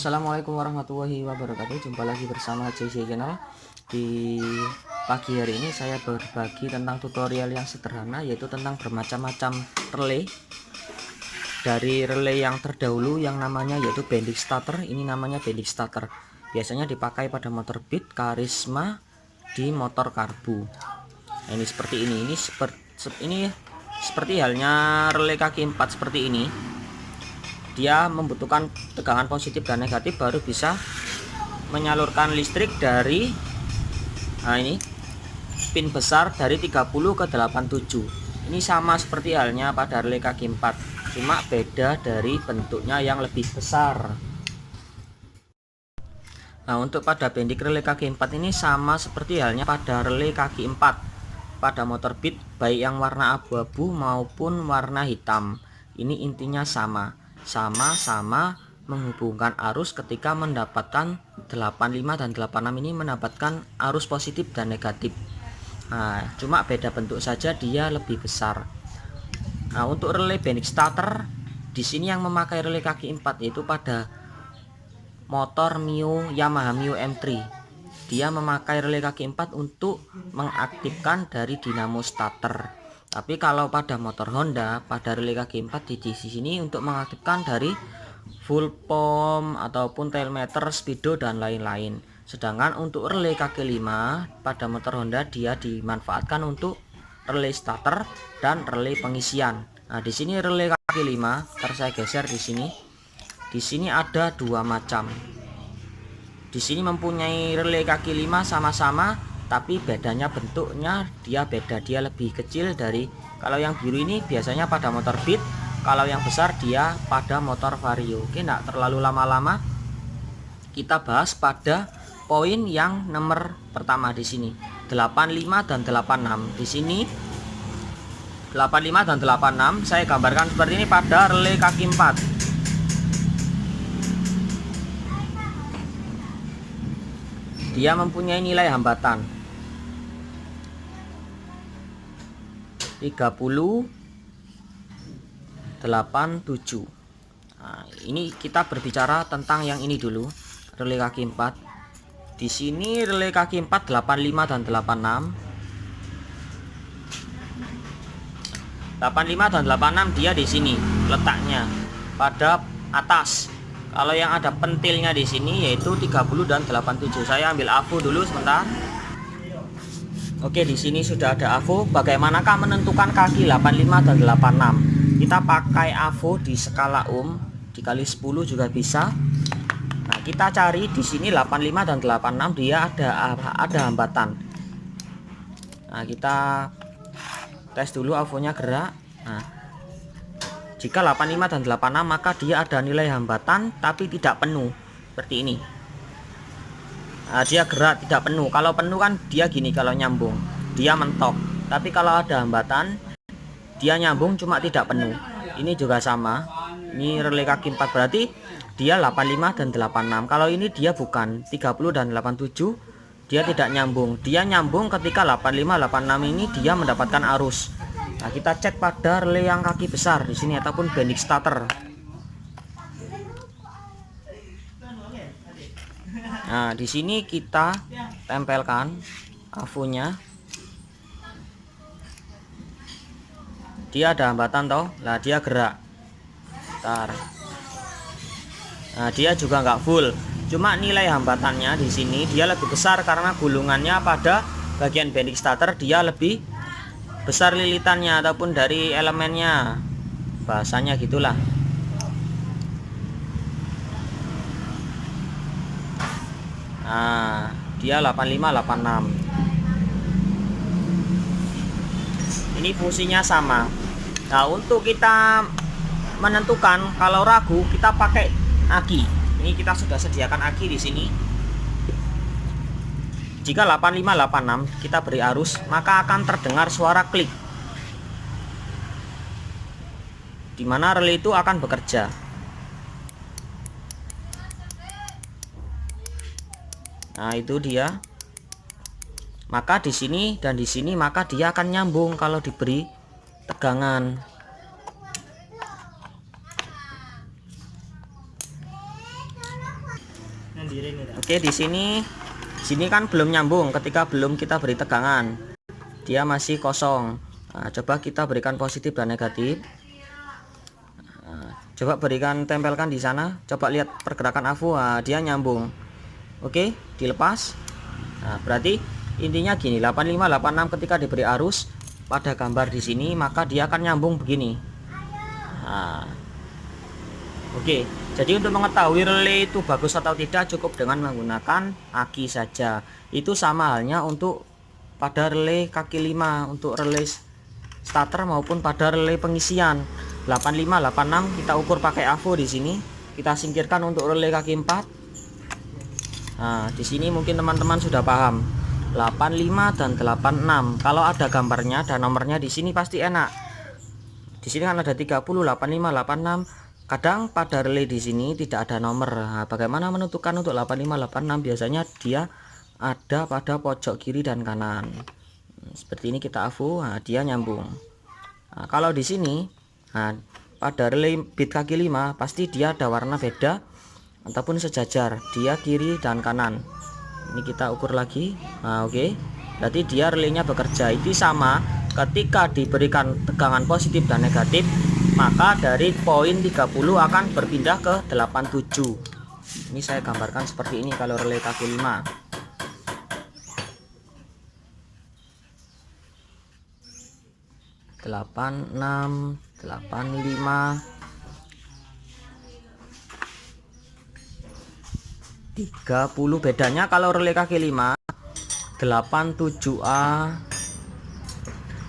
Assalamualaikum warahmatullahi wabarakatuh. Jumpa lagi bersama JJ Channel. Di pagi hari ini saya berbagi tentang tutorial yang sederhana, yaitu tentang bermacam-macam relay. Dari relay yang terdahulu yang namanya yaitu bending starter, ini namanya bending starter. Biasanya dipakai pada motor Beat, Karisma, di motor karbu. Nah, ini seperti ini. Ini seperti halnya relay kaki 4 seperti ini. Dia membutuhkan tegangan positif dan negatif baru bisa menyalurkan listrik dari ini pin besar dari 30 ke 87. Ini sama seperti halnya pada relay kaki 4, cuma beda dari bentuknya yang lebih besar. Nah, untuk pada bending relay kaki 4 ini sama seperti halnya pada relay kaki 4 pada motor Beat, baik yang warna abu-abu maupun warna hitam. Ini intinya sama-sama menghubungkan arus ketika mendapatkan 85 dan 86 ini mendapatkan arus positif dan negatif. Nah, cuma beda bentuk saja, dia lebih besar. Nah, untuk relay bending starter di sini yang memakai relay kaki 4 yaitu pada motor Yamaha Mio M3. Dia memakai relay kaki 4 untuk mengaktifkan dari dinamo starter. Tapi kalau pada motor Honda, pada relay kaki 4 di sini untuk mengaktifkan dari full pump ataupun tailmeter, speedo dan lain-lain. Sedangkan untuk relay kaki 5 pada motor Honda dia dimanfaatkan untuk relay starter dan relay pengisian. Nah, di sini relay kaki 5, saya geser di sini. Di sini ada dua macam. Di sini mempunyai relay kaki 5 sama-sama, tapi bedanya bentuknya dia beda, dia lebih kecil dari kalau yang biru ini biasanya pada motor Beat, kalau yang besar dia pada motor Vario. Oke, enggak terlalu lama-lama. Kita bahas pada poin yang nomor pertama di sini. 85 dan 86. Di sini 85 dan 86 saya gambarkan seperti ini pada relay kaki 4. Dia mempunyai nilai hambatan 3087. Nah, ini kita berbicara tentang yang ini dulu, relay kaki 4. Di sini relay kaki 4 85 dan 86. 85 dan 86 dia di sini letaknya pada atas. Kalau yang ada pentilnya di sini yaitu 30 dan 87. Saya ambil AVO dulu sebentar. Oke, di sini sudah ada AVO. Bagaimanakah menentukan kaki 85 dan 86? Kita pakai AVO di skala dikali 10 juga bisa. Nah, kita cari di sini 85 dan 86 dia ada hambatan. Nah, kita tes dulu AVO-nya gerak. Nah, jika 85 dan 86 maka dia ada nilai hambatan tapi tidak penuh seperti ini. Nah, dia gerak tidak penuh. Kalau penuh kan dia gini, kalau nyambung dia mentok. Tapi kalau ada hambatan dia nyambung cuma tidak penuh. Ini juga sama. Ini relay kaki 4 berarti dia 85 dan 86. Kalau ini dia bukan 30 dan 87, dia tidak nyambung. Dia nyambung ketika 85 86 ini dia mendapatkan arus. Nah, kita cek pada relay yang kaki besar di sini ataupun bending starter. Nah, di sini kita tempelkan AVO-nya. Dia ada hambatan toh. Nah, dia gerak. Bentar. Nah, dia juga nggak full. Cuma nilai hambatannya di sini dia lebih besar karena gulungannya pada bagian bending starter dia lebih besar lilitannya ataupun dari elemennya, bahasanya gitulah. Nah, dia 85 86. Ini fungsinya sama. Nah, untuk kita menentukan kalau ragu kita pakai aki. Ini kita sudah sediakan aki di sini. Jika 85 86 kita beri arus, maka akan terdengar suara klik, di mana relay itu akan bekerja. Nah, itu dia. Maka di sini dan di sini maka dia akan nyambung kalau diberi tegangan. Oke, di sini kan belum nyambung ketika belum kita beri tegangan. Dia masih kosong. Nah, coba kita berikan positif dan negatif. Nah, coba berikan tempelkan di sana. Coba lihat pergerakan AVO. Nah, dia nyambung. Oke, dilepas. Nah, berarti intinya gini, 8586 ketika diberi arus pada gambar di sini, maka dia akan nyambung begini. Nah, oke, jadi untuk mengetahui relay itu bagus atau tidak cukup dengan menggunakan aki saja. Itu sama halnya untuk pada relay kaki 5, untuk relay starter maupun pada relay pengisian. 8586 kita ukur pakai AVO di sini. Kita singkirkan untuk relay kaki 4. Nah, di sini mungkin teman-teman sudah paham. 85 dan 86. Kalau ada gambarnya dan nomornya di sini pasti enak. Di sini kan ada 30, 85, 86. Kadang pada relay di sini tidak ada nomor. Nah, bagaimana menentukan untuk 8586? Biasanya dia ada pada pojok kiri dan kanan. Seperti ini kita AVO, nah, dia nyambung. Nah, kalau di sini, nah, pada relay bit kaki 5 pasti dia ada warna beda ataupun sejajar, dia kiri dan kanan. Ini kita ukur lagi. Nah, oke. Berarti dia relaynya bekerja. Itu sama ketika diberikan tegangan positif dan negatif, maka dari poin 30 akan berpindah ke 87. Ini saya gambarkan seperti ini kalau relay kaki 5. Delapan, 6, 85, 30. Bedanya kalau relay kaki 5 87A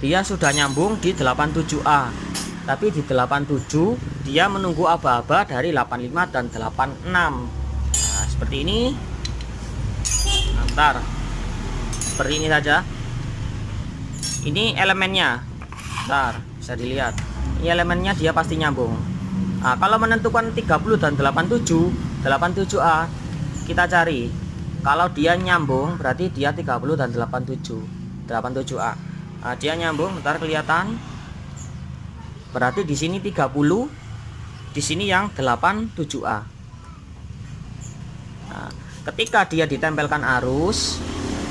dia sudah nyambung di 87A, tapi di 87 dia menunggu aba-aba dari 85 dan 86. Nah, seperti ini. Bentar, seperti ini saja. Ini elemennya. Bentar, bisa dilihat. Ini elemennya dia pasti nyambung. Nah, kalau menentukan 30 dan 87A, kita cari. Kalau dia nyambung berarti dia 30 dan 87A. Nah, dia nyambung, bentar kelihatan. Berarti di sini 30, di sini yang 87A. Nah, ketika dia ditempelkan arus,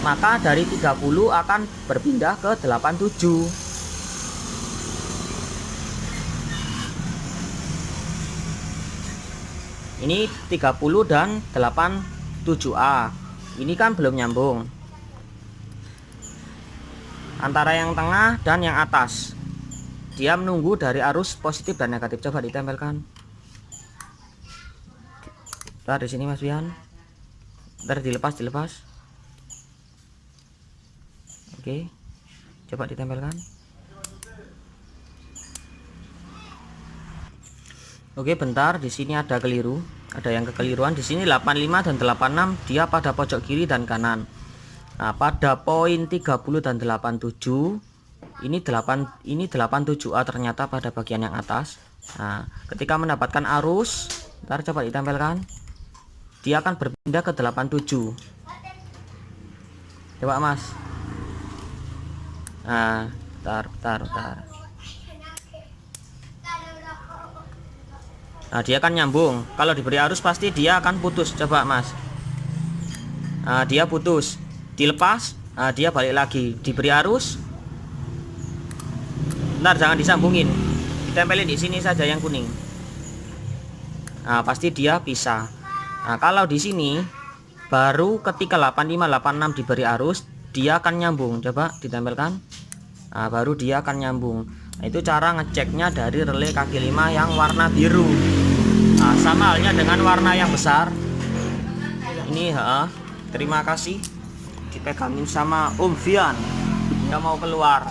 maka dari 30 akan berpindah ke 87. Ini 30 dan 87A. Ini kan belum nyambung antara yang tengah dan yang atas. Dia menunggu dari arus positif dan negatif. Coba ditempelkan. Ntar di sini Mas Bian. Ntar dilepas. Oke. Coba ditempelkan. Oke, bentar, di sini ada keliru. Ada yang kekeliruan. Di sini 85 dan 86 dia pada pojok kiri dan kanan. Nah, pada poin 30 dan 87 ini 87A ternyata pada bagian yang atas. Nah, ketika mendapatkan arus, ntar coba ditempelkan. Dia akan berpindah ke 87. Coba Mas. Nah, bentar. Nah, dia akan nyambung. Kalau diberi arus pasti dia akan putus. Coba Mas. Nah, dia putus. Dilepas, nah, dia balik lagi. Diberi arus. Ntar jangan disambungin. Ditempelin di sini saja yang kuning. Nah, pasti dia pisah. Nah, kalau di sini baru ketika 8586 diberi arus, dia akan nyambung. Coba ditempelkan. Nah, baru dia akan nyambung. Nah, itu cara ngeceknya dari relay kaki 5 yang warna biru. Nah, sama halnya dengan warna yang besar. Ini terima kasih. Dipegangin sama Om Fian. Dia mau keluar.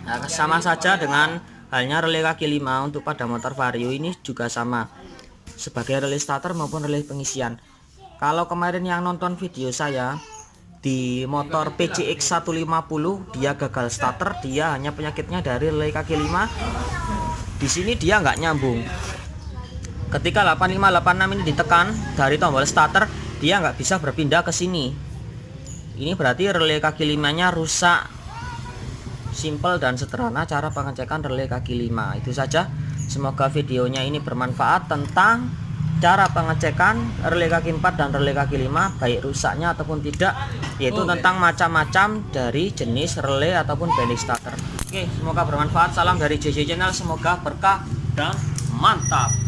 Nah, sama saja dengan halnya relay kaki 5 untuk pada motor Vario ini juga sama. Sebagai relay starter maupun relay pengisian. Kalau kemarin yang nonton video saya di motor PCX 150 dia gagal starter, dia hanya penyakitnya dari relay kaki 5. Di sini dia nggak nyambung. Ketika 8586 ini ditekan dari tombol starter, dia nggak bisa berpindah ke sini. Ini berarti relay kaki 5-nya rusak. Simple dan sederhana cara pengecekan relay kaki 5. Itu saja. Semoga videonya ini bermanfaat tentang cara pengecekan relay kaki 4 dan relay kaki 5 baik rusaknya ataupun tidak, yaitu tentang macam-macam dari jenis relay ataupun bending starter. Oke, semoga bermanfaat. Salam dari JJ Channel, semoga berkah dan mantap.